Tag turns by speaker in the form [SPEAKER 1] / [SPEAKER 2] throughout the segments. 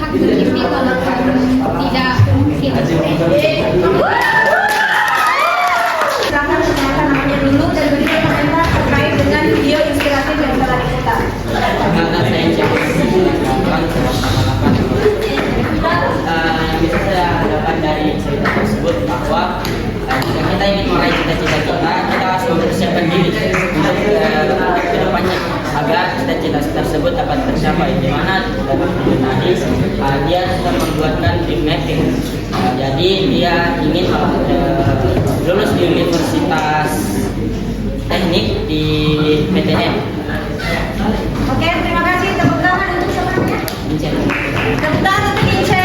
[SPEAKER 1] hak bermimpi walaupun tidak mungkin.
[SPEAKER 2] Silakan perkenalkan namanya dulu dan beri komentar terkait dengan video inspiratif yang telah diputar.
[SPEAKER 3] Yang bisa saya dapat dari cerita tersebut bahwa jika kita ingin meraih cita-cita kita harus mempersiapkan diri untuk ke depannya agar cita-cita tersebut dapat tercapai. Di mana dalam video tadi dia sudah membuatkan dream mapping. Jadi dia ingin lulus di Universitas Teknik di PTN.
[SPEAKER 2] Oke, terima kasih. Tepuk tangan untuk semuanya. Tepuk tangan untuk Ince.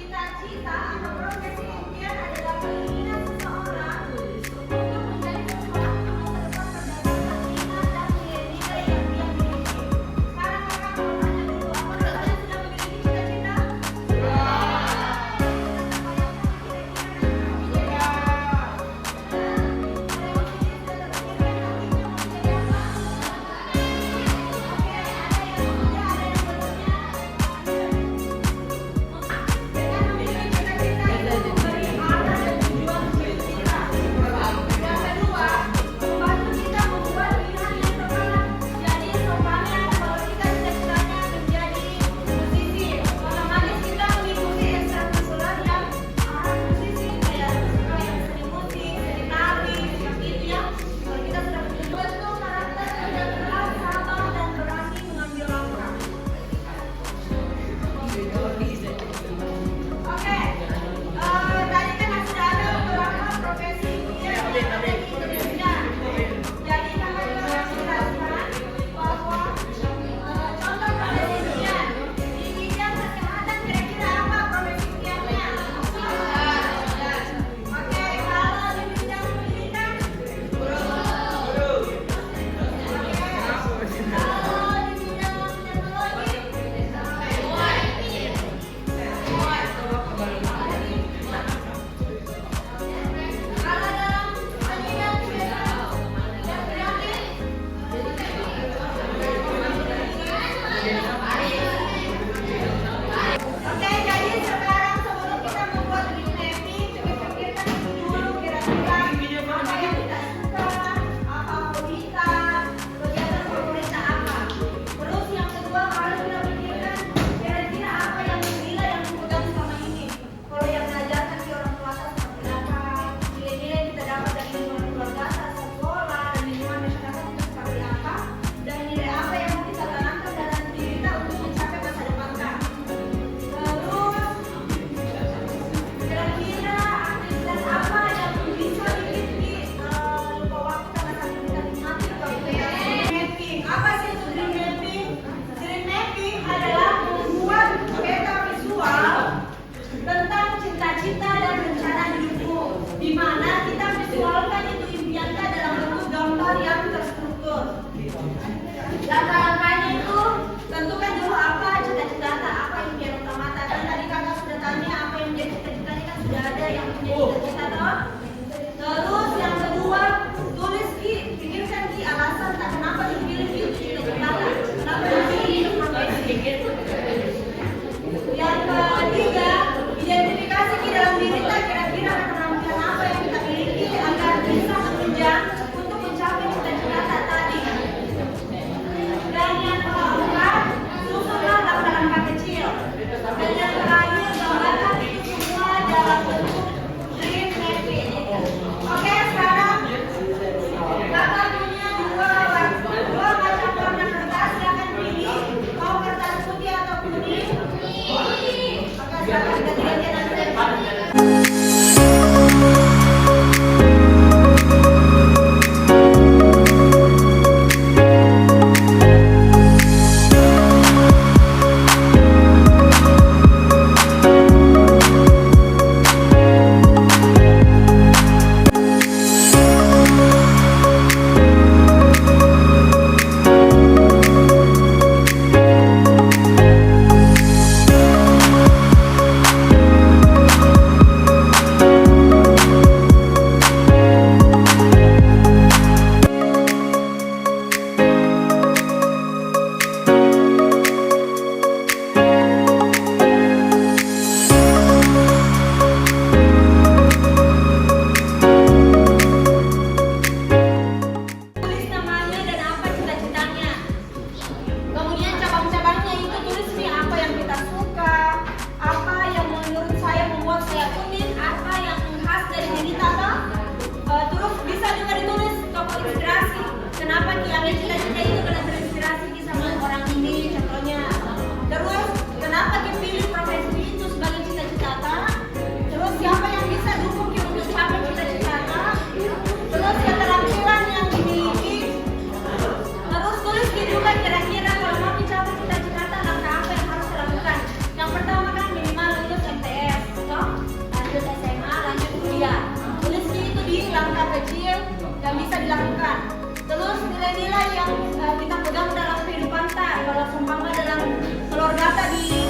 [SPEAKER 2] Cita-cita atau profesi impian adalah keinginan seseorang untuk menjadi seseorang yang terdepan berdasarkan minat dan nilai-nilai yang dia miliki. Sekarang kakak mau tanya dulu, apakah kalian sudah memiliki cita-cita? Langkah-langkahnya itu tentukan dulu apa cita-cita apa impian utama. Dan tadi kakak sudah tanya apa yang menjadi cita-citanya, kan sudah ada yang menjadi cita-cita toh. Terus yang kedua, tulis pikirkan alasan tak kenapa dipilih itu cita-cita, kenapa dipilih sampai sedikit. Yang ketiga, identifikasi dalam diri kita kira-kira keterampilan apa yang kita miliki agar bisa menunjang untuk mencapai cita-cita tadi. Dan yang keempat, susunlah langkah-langkah kecil. Dan yang terakhir, gambarkan itu semua dalam bentuk dream kalian cita-cita itu kalian terinspirasi sama orang ini contohnya. Terus kenapa kita pilih profesi itu sebagai cita-cita? Terus siapa yang bisa dukung kita untuk capai cita-cita? Terus keterampilan yang dimiliki. Terus tulis juga kira-kira kalau mau mencapai cita-cita langkah apa yang harus dilakukan. Yang pertama kan minimal lulus MTS, toh? Lanjut SMA, lanjut kuliah. Tulis itu di langkah kecil yang bisa dilakukan. Terus nilai-nilai yang kita pegang dalam kehidupan kita. Kalau seumpama dalam keluarga di